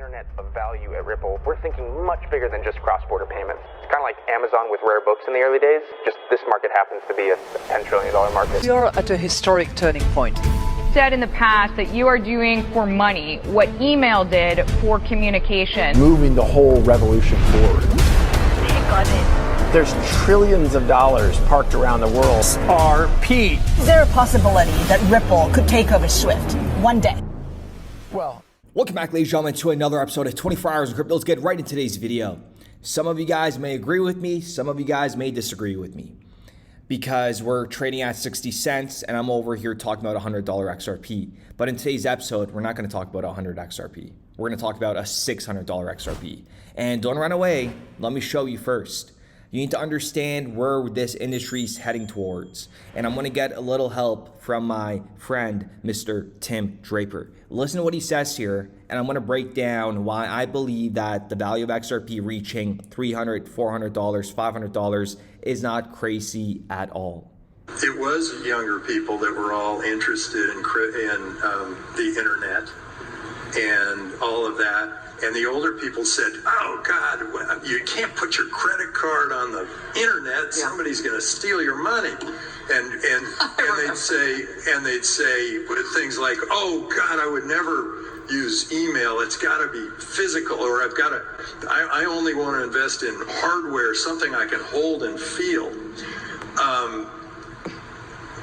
internet of value at Ripple, we're thinking much bigger than just cross-border payments. It's kind of like Amazon with rare books in the early days, just this market happens to be a $10 trillion market. We are at a historic turning point. Said in the past that you are doing for money what email did for communication. Moving the whole revolution forward. Take on it. There's trillions of dollars parked around the world. XRP. Is there a possibility that Ripple could take over Swift one day? Well, welcome back, ladies and gentlemen, to another episode of 24 Hours of Crypto. Let's get right into today's video. Some of you guys may agree with me. Some of you guys may disagree with me because we're trading at 60 cents and I'm over here talking about $100 XRP. But in today's episode, we're not going to talk about 100 XRP. We're going to talk about a $600 XRP. And don't run away. Let me show you first. You need to understand where this industry is heading towards. And I'm going to get a little help from my friend, Mr. Tim Draper. Listen to what he says here, and I'm going to break down why I believe that the value of XRP reaching $300, $400, $500 is not crazy at all. It was younger people that were all interested in the internet and all of that. And the older people said, oh, God, you can't put your credit card on the internet. Somebody's going to steal your money. And they'd say things like, oh, God, I would never use email. It's got to be physical, or I only want to invest in hardware, something I can hold and feel.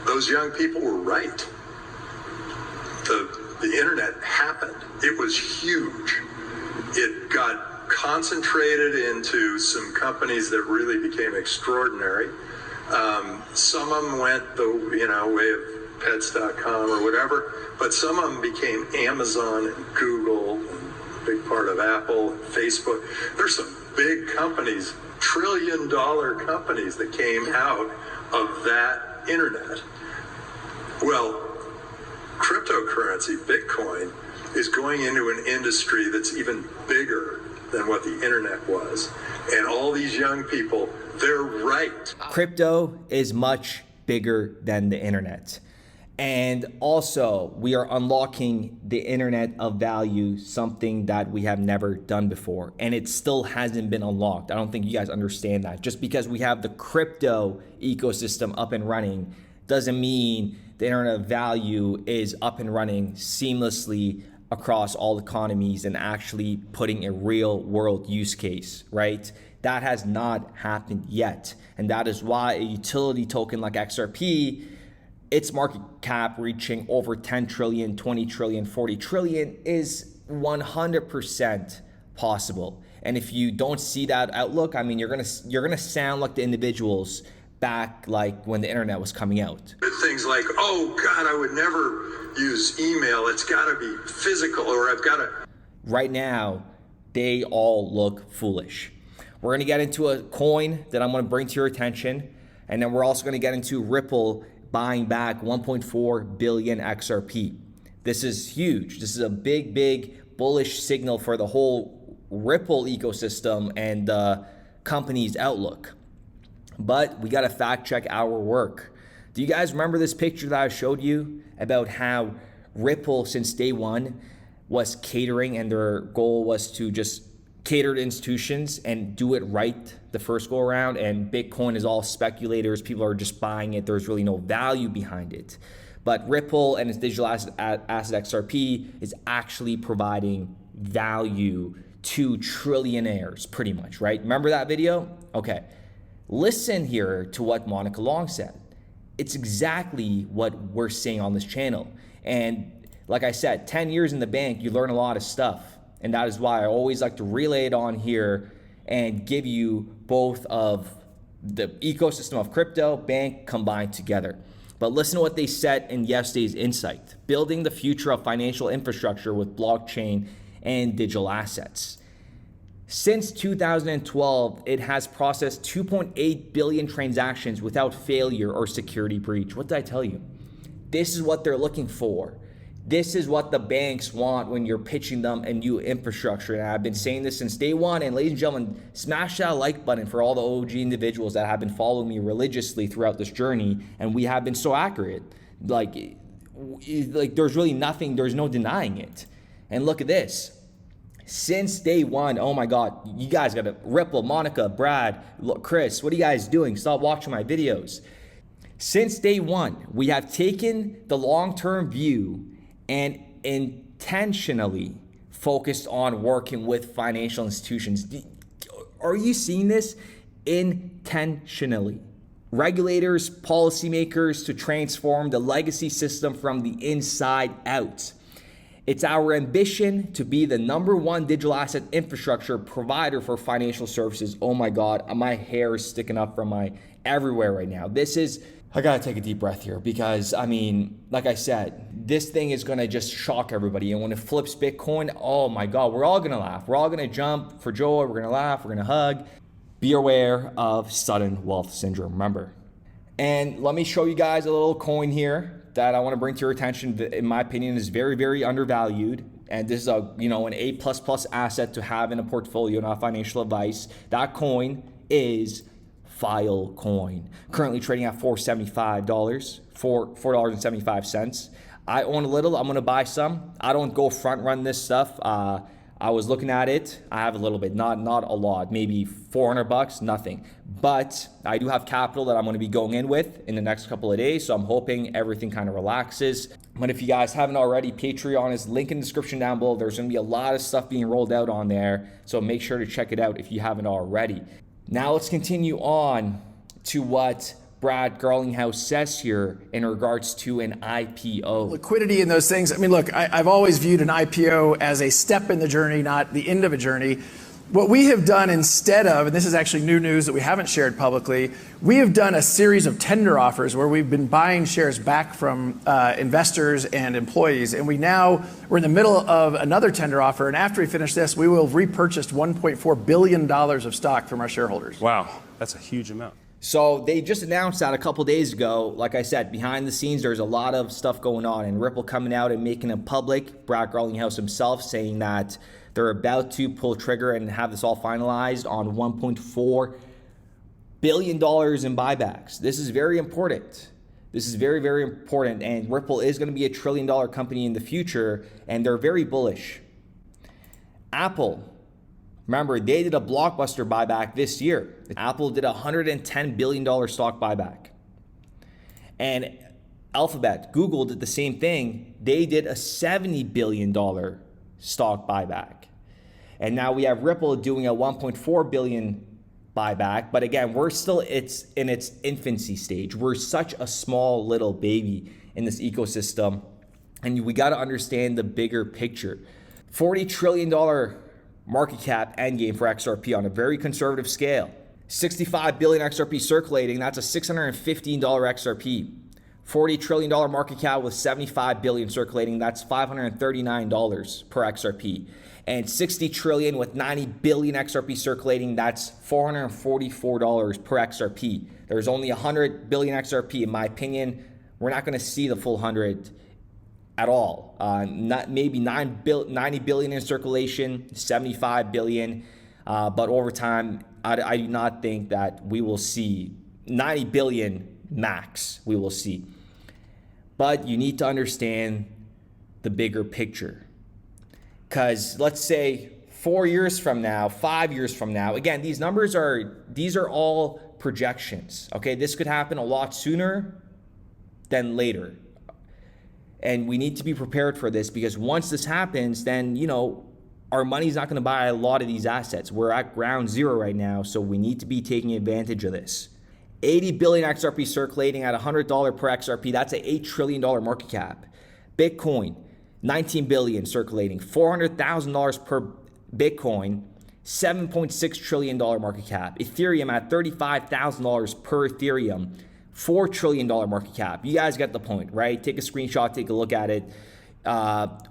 Those young people were right. The internet happened. It was huge. It got concentrated into some companies that really became extraordinary. Some of them went the way of pets.com or whatever, but some of them became Amazon and Google and a big part of Apple and Facebook. There's some big companies, trillion-dollar companies that came out of that internet. Well, cryptocurrency, Bitcoin, is going into an industry that's even bigger than what the internet was. And all these young people, they're right. Crypto is much bigger than the internet. And also, we are unlocking the internet of value, something that we have never done before. And it still hasn't been unlocked. I don't think you guys understand that. Just because we have the crypto ecosystem up and running doesn't mean the internet of value is up and running seamlessly across all economies and actually putting a real world use case, right? That has not happened yet. And that is why a utility token like XRP, its market cap reaching over 10 trillion, 20 trillion, 40 trillion is 100% possible. And if you don't see that outlook, I mean, you're gonna sound like the individuals back like when the internet was coming out. Things like, oh God, I would never use email. It's got to be physical, or I've got to. Right now, they all look foolish. We're going to get into a coin that I'm going to bring to your attention. And then we're also going to get into Ripple buying back 1.4 billion XRP. This is huge. This is a big, big bullish signal for the whole Ripple ecosystem and the company's outlook. But we got to fact check our work. Do you guys remember this picture that I showed you about how Ripple since day one was catering, and their goal was to just cater to institutions and do it right the first go around, and Bitcoin is all speculators, people are just buying it, there's really no value behind it. But Ripple and its digital asset XRP is actually providing value to trillionaires pretty much, right? Remember that video? Okay, listen here to what Monica Long said. It's exactly what we're seeing on this channel. And like I said, 10 years in the bank, you learn a lot of stuff. And that is why I always like to relay it on here and give you both of the ecosystem of crypto, bank combined together. But listen to what they said in yesterday's insight: building the future of financial infrastructure with blockchain and digital assets. Since 2012, it has processed 2.8 billion transactions without failure or security breach. What did I tell you? This is what they're looking for. This is what the banks want when you're pitching them a new infrastructure. And I've been saying this since day one. And ladies and gentlemen, smash that like button for all the OG individuals that have been following me religiously throughout this journey. And we have been so accurate. Like there's really nothing, there's no denying it. And look at this. Since day one, oh my God, you guys got to, Ripple, Monica, Brad, Chris, what are you guys doing? Stop watching my videos. Since day one, we have taken the long-term view and intentionally focused on working with financial institutions. Are you seeing this? Intentionally. Regulators, policymakers to transform the legacy system from the inside out. It's our ambition to be the #1 digital asset infrastructure provider for financial services. Oh my God, my hair is sticking up from my everywhere right now. I gotta take a deep breath here because, I mean, like I said, this thing is gonna just shock everybody. And when it flips Bitcoin, oh my God, we're all gonna laugh. We're all gonna jump for joy. We're gonna laugh, we're gonna hug. Be aware of sudden wealth syndrome, remember. And let me show you guys a little coin here that I want to bring to your attention that, in my opinion, is very, very undervalued. And this is an A++ asset to have in a portfolio, not financial advice. That coin is Filecoin, currently trading at $4.75, $4.75. I own a little, I'm gonna buy some. I don't go front run this stuff. I was looking at it. I have a little bit, not a lot, maybe $400, nothing. But I do have capital that I'm going to be going in with in the next couple of days. So I'm hoping everything kind of relaxes. But if you guys haven't already, Patreon is link in the description down below. There's going to be a lot of stuff being rolled out on there. So make sure to check it out if you haven't already. Now let's continue on to what Brad Garlinghouse says here in regards to an IPO. Liquidity in those things. I mean, look, I've always viewed an IPO as a step in the journey, not the end of a journey. What we have done instead of, and this is actually new news that we haven't shared publicly, we have done a series of tender offers where we've been buying shares back from investors and employees. And we're in the middle of another tender offer. And after we finish this, we will have repurchased $1.4 billion of stock from our shareholders. Wow, that's a huge amount. So they just announced that a couple days ago. Like I said, behind the scenes, there's a lot of stuff going on, and Ripple coming out and making it public. Brad Garlinghouse himself saying that they're about to pull trigger and have this all finalized on $1.4 billion in buybacks. This is very important. This is very, very important. And Ripple is going to be a $1 trillion company in the future, and they're very bullish. Apple. Remember, they did a blockbuster buyback this year. Apple did a $110 billion stock buyback. And Alphabet, Google did the same thing. They did a $70 billion stock buyback. And now we have Ripple doing a $1.4 billion buyback. But again, it's in its infancy stage. We're such a small little baby in this ecosystem. And we got to understand the bigger picture. $40 trillion market cap endgame for XRP on a very conservative scale. 65 billion XRP circulating, that's a $615 XRP. $40 trillion market cap with 75 billion circulating, that's $539 per XRP. And 60 trillion with 90 billion XRP circulating, that's $444 per XRP. There's only 100 billion XRP. In my opinion, we're not going to see the full 100 at all. Not maybe 90 billion in circulation, 75 billion, but over time, I do not think that we will see 90 billion max. We will see, but you need to understand the bigger picture. Because let's say 4 years from now, 5 years from now, again, these are all projections. Okay, this could happen a lot sooner than later. And we need to be prepared for this, because once this happens, then, our money's not going to buy a lot of these assets. We're at ground zero right now, so we need to be taking advantage of this. 80 billion XRP circulating at $100 per XRP. That's an $8 trillion market cap. Bitcoin, 19 billion circulating, $400,000 per Bitcoin, $7.6 trillion market cap. Ethereum at $35,000 per Ethereum. $4 trillion market cap. You guys get the point, right? Take a screenshot, take a look at it.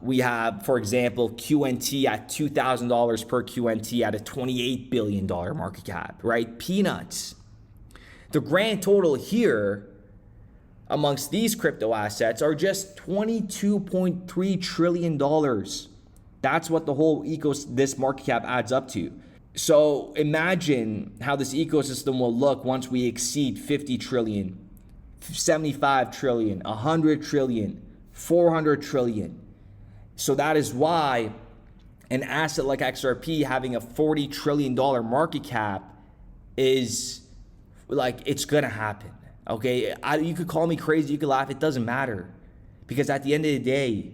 We have, for example, QNT at $2,000 per QNT at a $28 billion market cap, right? Peanuts. The grand total here amongst these crypto assets are just $22.3 trillion. That's what the whole this market cap adds up to. So imagine how this ecosystem will look once we exceed 50 trillion, 75 trillion, 100 trillion, 400 trillion. So that is why an asset like XRP having a $40 trillion market cap is like, it's gonna happen, okay? You could call me crazy, you could laugh, it doesn't matter. Because at the end of the day,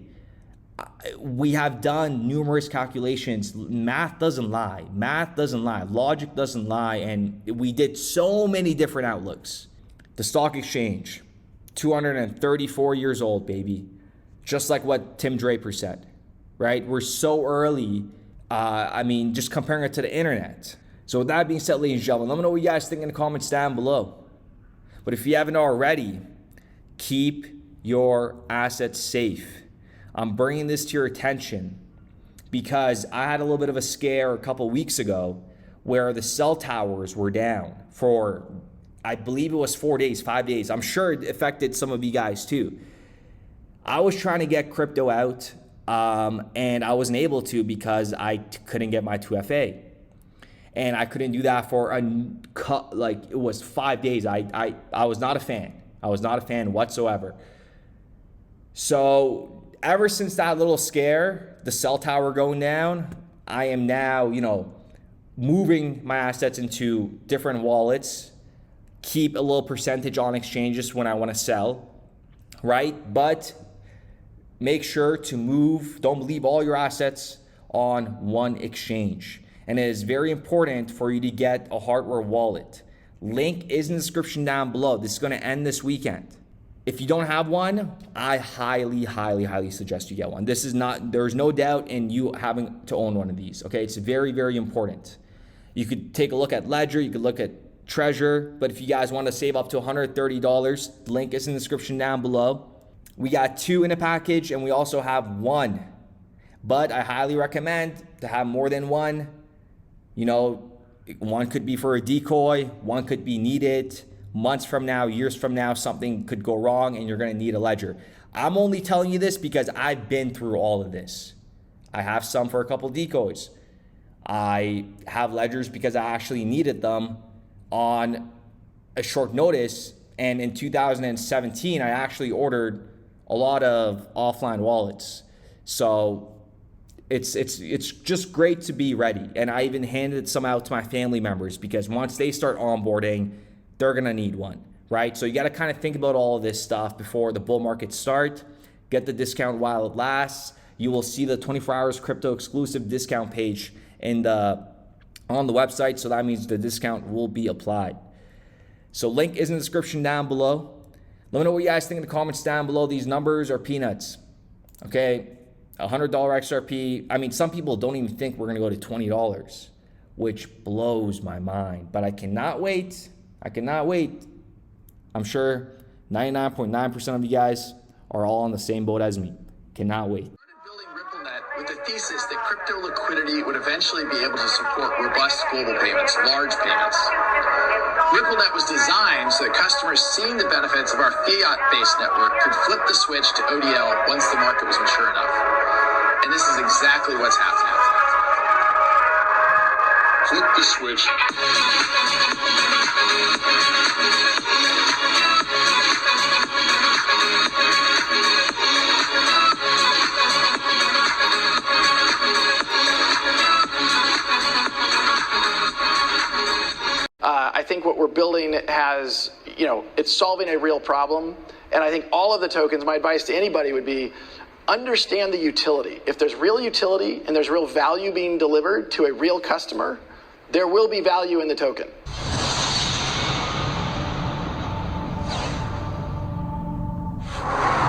we have done numerous calculations. Math doesn't lie. Math doesn't lie. Logic doesn't lie. And we did so many different outlooks. The stock exchange, 234 years old, baby. Just like what Tim Draper said, right? We're so early. I mean, just comparing it to the internet. So with that being said, ladies and gentlemen, let me know what you guys think in the comments down below. But if you haven't already, keep your assets safe. I'm bringing this to your attention because I had a little bit of a scare a couple weeks ago where the cell towers were down for, I believe it was 4 days, 5 days. I'm sure it affected some of you guys too. I was trying to get crypto out and I wasn't able to because I couldn't get my 2FA. And I couldn't do that for it was 5 days. I was not a fan. I was not a fan whatsoever. So ever since that little scare, the cell tower going down, I am now, moving my assets into different wallets, keep a little percentage on exchanges when I want to sell, right? But make sure to don't leave all your assets on one exchange. And it is very important for you to get a hardware wallet. Link is in the description down below. This is going to end this weekend. If you don't have one, I highly, highly, highly suggest you get one. There's no doubt in you having to own one of these, okay? It's very, very important. You could take a look at Ledger, you could look at Treasure, but if you guys want to save up to $130, the link is in the description down below. We got 2 in a package and we also have 1. But I highly recommend to have more than 1. One could be for a decoy, one could be needed. Months from now, years from now, something could go wrong and you're going to need a ledger. I'm only telling you this because I've been through all of this. I have some for a couple decoys. I have ledgers because I actually needed them on a short notice. And in 2017, I actually ordered a lot of offline wallets. So it's just great to be ready. And I even handed some out to my family members because once they start onboarding, they're gonna need one, right? So you gotta kind of think about all of this stuff before the bull market start. Get the discount while it lasts. You will see the 24 hours crypto exclusive discount page on the website. So that means the discount will be applied. So link is in the description down below. Let me know what you guys think in the comments down below. These numbers are peanuts, okay? $100 XRP. I mean, some people don't even think we're gonna go to $20, which blows my mind, but I cannot wait. I'm sure 99.9% of you guys are all on the same boat as me. Cannot wait. Building RippleNet with the thesis that crypto liquidity would eventually be able to support robust global payments, large payments. RippleNet was designed so that customers seeing the benefits of our fiat-based network could flip the switch to ODL once the market was mature enough. And this is exactly what's happening. Flip the switch. I think what we're building has, it's solving a real problem. And I think all of the tokens, my advice to anybody would be, understand the utility. If there's real utility and there's real value being delivered to a real customer, there will be value in the token.